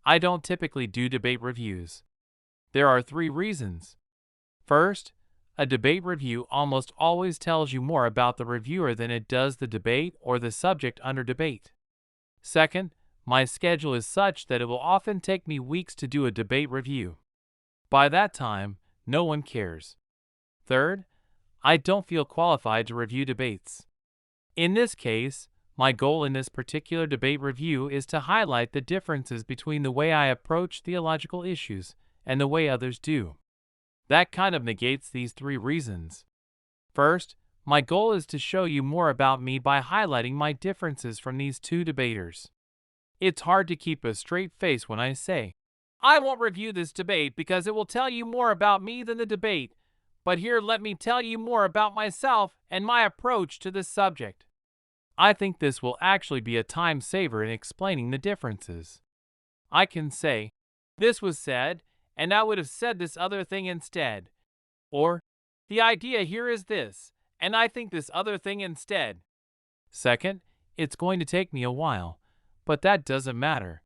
I don't typically do debate reviews. There are three reasons. First, a debate review almost always tells you more about the reviewer than it does the debate or the subject under debate. Second, my schedule is such that it will often take me weeks to do a debate review. By that time, no one cares. Third, I don't feel qualified to review debates. In this case, my goal in this particular debate review is to highlight the differences between the way I approach theological issues and the way others do. That kind of negates these three reasons. First, my goal is to show you more about me by highlighting my differences from these two debaters. It's hard to keep a straight face when I say, I won't review this debate because it will tell you more about me than the debate, but here let me tell you more about myself and my approach to this subject. I think this will actually be a time saver in explaining the differences. I can say, this was said, and I would have said this other thing instead. Or, the idea here is this, and I think this other thing instead. Second, it's going to take me a while, but that doesn't matter.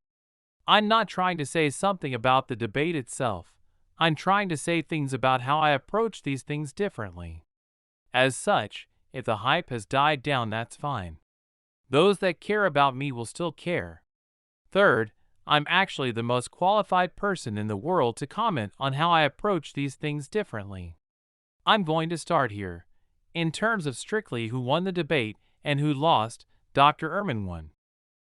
I'm not trying to say something about the debate itself. I'm trying to say things about how I approach these things differently. As such, if the hype has died down, that's fine. Those that care about me will still care. Third, I'm actually the most qualified person in the world to comment on how I approach these things differently. I'm going to start here. In terms of strictly who won the debate and who lost, Dr. Ehrman won.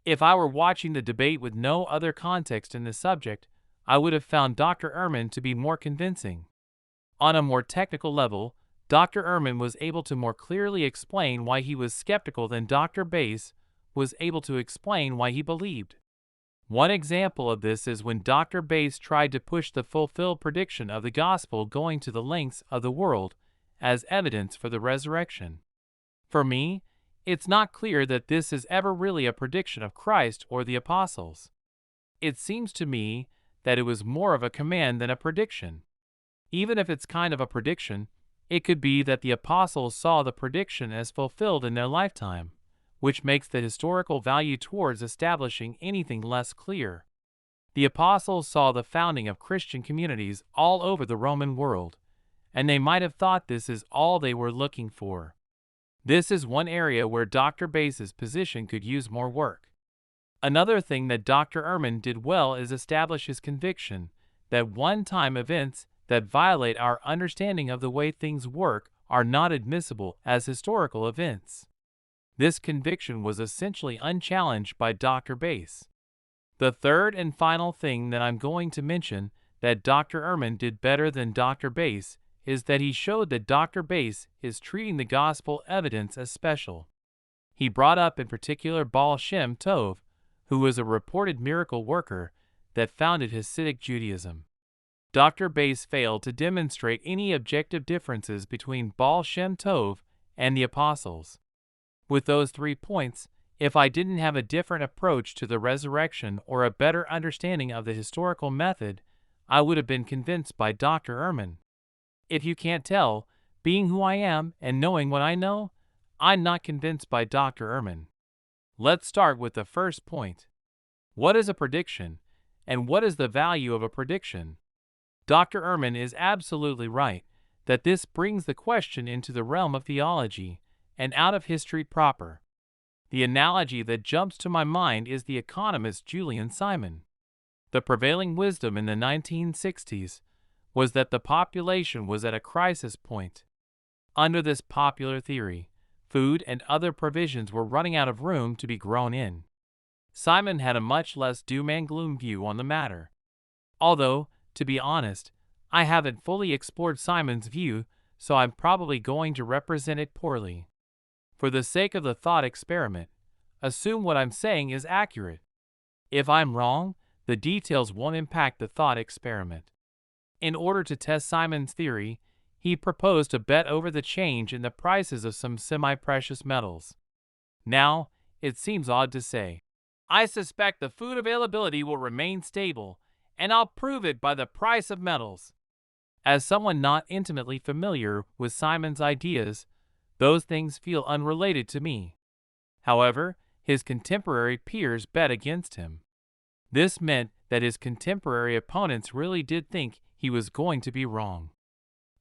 If I were watching the debate with no other context in the subject, I would have found Dr. Ehrman to be more convincing. On a more technical level, Dr. Ehrman was able to more clearly explain why he was skeptical than Dr. Bass was able to explain why he believed. One example of this is when Dr. Bass tried to push the fulfilled prediction of the gospel going to the lengths of the world as evidence for the resurrection. For me, it's not clear that this is ever really a prediction of Christ or the apostles. It seems to me that it was more of a command than a prediction. Even if it's kind of a prediction, it could be that the apostles saw the prediction as fulfilled in their lifetime, which makes the historical value towards establishing anything less clear. The apostles saw the founding of Christian communities all over the Roman world, and they might have thought this is all they were looking for. This is one area where Dr. Bass's position could use more work. Another thing that Dr. Ehrman did well is establish his conviction that one-time events that violate our understanding of the way things work are not admissible as historical events. This conviction was essentially unchallenged by Dr. Bass. The third and final thing that I'm going to mention that Dr. Ehrman did better than Dr. Bass is that he showed that Dr. Bass is treating the gospel evidence as special. He brought up in particular Baal Shem Tov, who was a reported miracle worker that founded Hasidic Judaism. Dr. Bass failed to demonstrate any objective differences between Baal Shem Tov and the apostles. With those 3 points, if I didn't have a different approach to the resurrection or a better understanding of the historical method, I would have been convinced by Dr. Ehrman. If you can't tell, being who I am and knowing what I know, I'm not convinced by Dr. Ehrman. Let's start with the first point. What is a prediction, and what is the value of a prediction? Dr. Ehrman is absolutely right that this brings the question into the realm of theology and out of history proper. The analogy that jumps to my mind is the economist Julian Simon. The prevailing wisdom in the 1960s was that the population was at a crisis point. Under this popular theory, food and other provisions were running out of room to be grown in. Simon had a much less doom and gloom view on the matter. Although, to be honest, I haven't fully explored Simon's view, so I'm probably going to represent it poorly. For the sake of the thought experiment, assume what I'm saying is accurate. If I'm wrong, the details won't impact the thought experiment. In order to test Simon's theory, he proposed a bet over the change in the prices of some semi-precious metals. Now, it seems odd to say, I suspect the food availability will remain stable, and I'll prove it by the price of metals. As someone not intimately familiar with Simon's ideas, those things feel unrelated to me. However, his contemporary peers bet against him. This meant that his contemporary opponents really did think he was going to be wrong.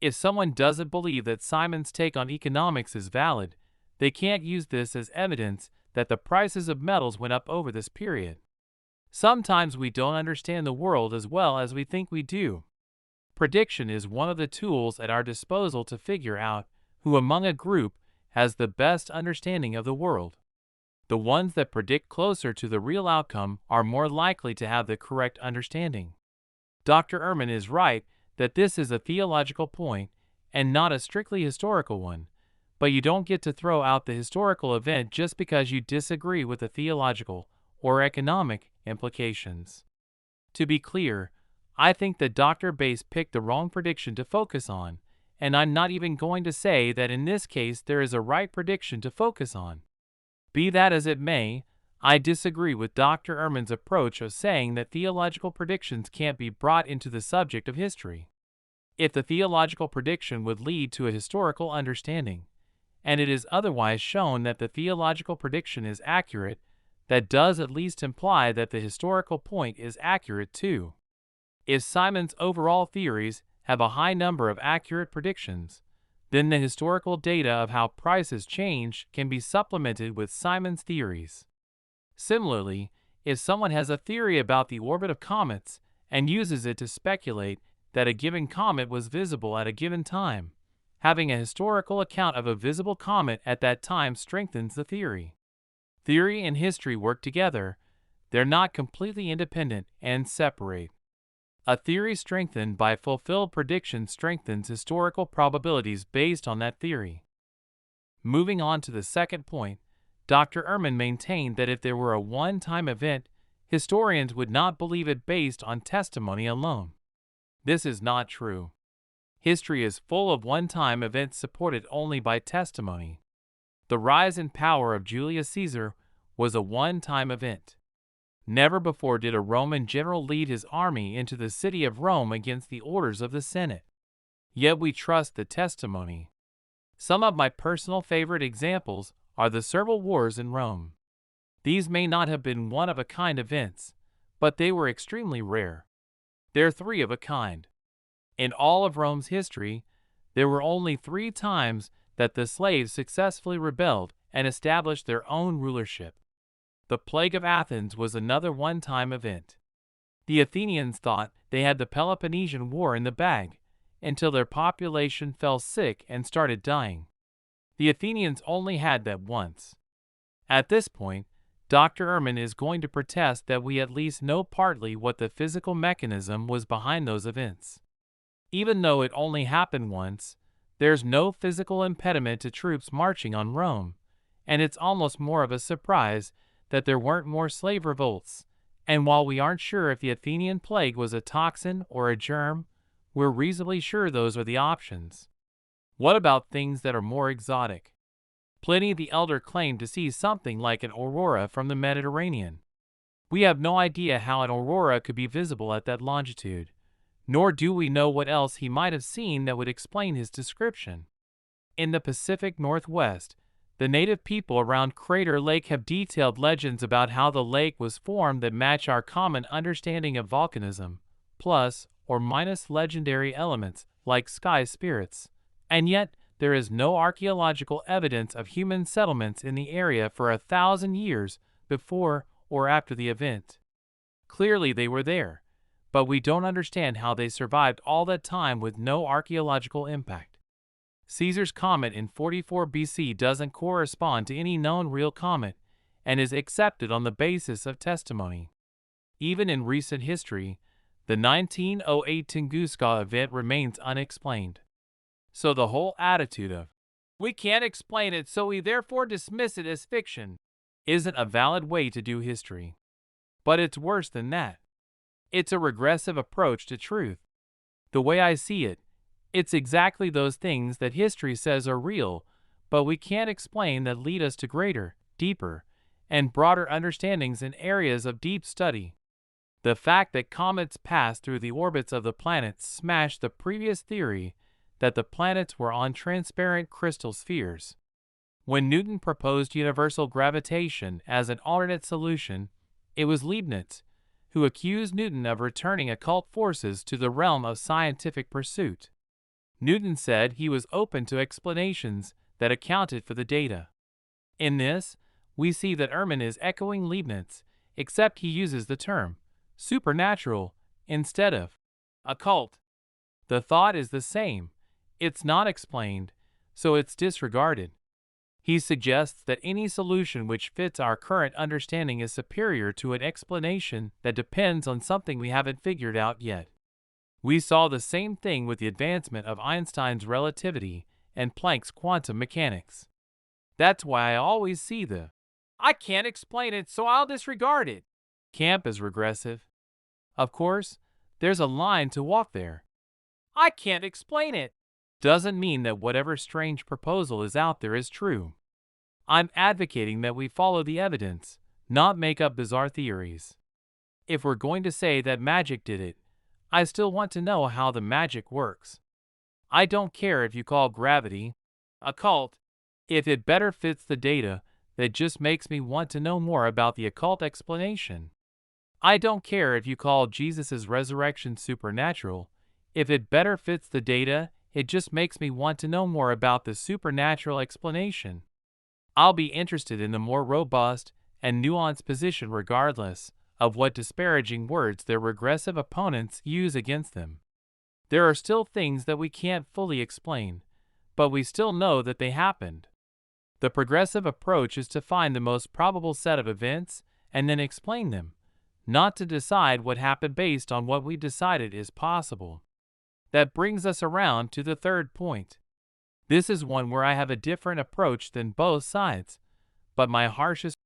If someone doesn't believe that Simon's take on economics is valid, they can't use this as evidence that the prices of metals went up over this period. Sometimes we don't understand the world as well as we think we do. Prediction is one of the tools at our disposal to figure out who among a group has the best understanding of the world. The ones that predict closer to the real outcome are more likely to have the correct understanding. Dr. Ehrman is right that this is a theological point and not a strictly historical one, but you don't get to throw out the historical event just because you disagree with the theological or economic implications. To be clear, I think that Dr. Bass picked the wrong prediction to focus on, and I'm not even going to say that in this case there is a right prediction to focus on. Be that as it may, I disagree with Dr. Ehrman's approach of saying that theological predictions can't be brought into the subject of history. If the theological prediction would lead to a historical understanding, and it is otherwise shown that the theological prediction is accurate, that does at least imply that the historical point is accurate too. If Simon's overall theories have a high number of accurate predictions, then the historical data of how prices change can be supplemented with Simon's theories. Similarly, if someone has a theory about the orbit of comets and uses it to speculate that a given comet was visible at a given time, having a historical account of a visible comet at that time strengthens the theory. Theory and history work together. They're not completely independent and separate. A theory strengthened by fulfilled prediction strengthens historical probabilities based on that theory. Moving on to the second point, Dr. Ehrman maintained that if there were a one-time event, historians would not believe it based on testimony alone. This is not true. History is full of one-time events supported only by testimony. The rise in power of Julius Caesar was a one-time event. Never before did a Roman general lead his army into the city of Rome against the orders of the Senate. Yet we trust the testimony. Some of my personal favorite examples are the civil wars in Rome. These may not have been one-of-a-kind events, but they were extremely rare. They're three of a kind. In all of Rome's history, there were only 3 times that the slaves successfully rebelled and established their own rulership. The Plague of Athens was another one-time event. The Athenians thought they had the Peloponnesian War in the bag until their population fell sick and started dying. The Athenians only had that once. At this point, Dr. Ehrman is going to protest that we at least know partly what the physical mechanism was behind those events. Even though it only happened once, there's no physical impediment to troops marching on Rome, and it's almost more of a surprise that there weren't more slave revolts. And while we aren't sure if the Athenian plague was a toxin or a germ, we're reasonably sure those are the options. What about things that are more exotic? Pliny the Elder claimed to see something like an aurora from the Mediterranean. We have no idea how an aurora could be visible at that longitude, nor do we know what else he might have seen that would explain his description. In the Pacific Northwest, the native people around Crater Lake have detailed legends about how the lake was formed that match our common understanding of volcanism, plus or minus legendary elements like sky spirits. And yet, there is no archaeological evidence of human settlements in the area for 1,000 years before or after the event. Clearly they were there, but we don't understand how they survived all that time with no archaeological impact. Caesar's comet in 44 BC doesn't correspond to any known real comet and is accepted on the basis of testimony. Even in recent history, the 1908 Tunguska event remains unexplained. So the whole attitude of, "we can't explain it, so we therefore dismiss it as fiction," isn't a valid way to do history. But it's worse than that. It's a regressive approach to truth. The way I see it, it's exactly those things that history says are real, but we can't explain that lead us to greater, deeper, and broader understandings in areas of deep study. The fact that comets pass through the orbits of the planets smashed the previous theory that the planets were on transparent crystal spheres. When Newton proposed universal gravitation as an alternate solution, it was Leibniz, who accused Newton of returning occult forces to the realm of scientific pursuit. Newton said he was open to explanations that accounted for the data. In this, we see that Ehrman is echoing Leibniz, except he uses the term supernatural instead of occult. The thought is the same. It's not explained, so it's disregarded. He suggests that any solution which fits our current understanding is superior to an explanation that depends on something we haven't figured out yet. We saw the same thing with the advancement of Einstein's relativity and Planck's quantum mechanics. That's why I always see the "I can't explain it, so I'll disregard it" camp as regressive. Of course, there's a line to walk there. "I can't explain it" doesn't mean that whatever strange proposal is out there is true. I'm advocating that we follow the evidence, not make up bizarre theories. If we're going to say that magic did it, I still want to know how the magic works. I don't care if you call gravity occult. If it better fits the data, that just makes me want to know more about the occult explanation. I don't care if you call Jesus' resurrection supernatural. If it better fits the data, it just makes me want to know more about the supernatural explanation. I'll be interested in the more robust and nuanced position regardless of what disparaging words their regressive opponents use against them. There are still things that we can't fully explain, but we still know that they happened. The progressive approach is to find the most probable set of events and then explain them, not to decide what happened based on what we decided is possible. That brings us around to the third point. This is one where I have a different approach than both sides, but my harshest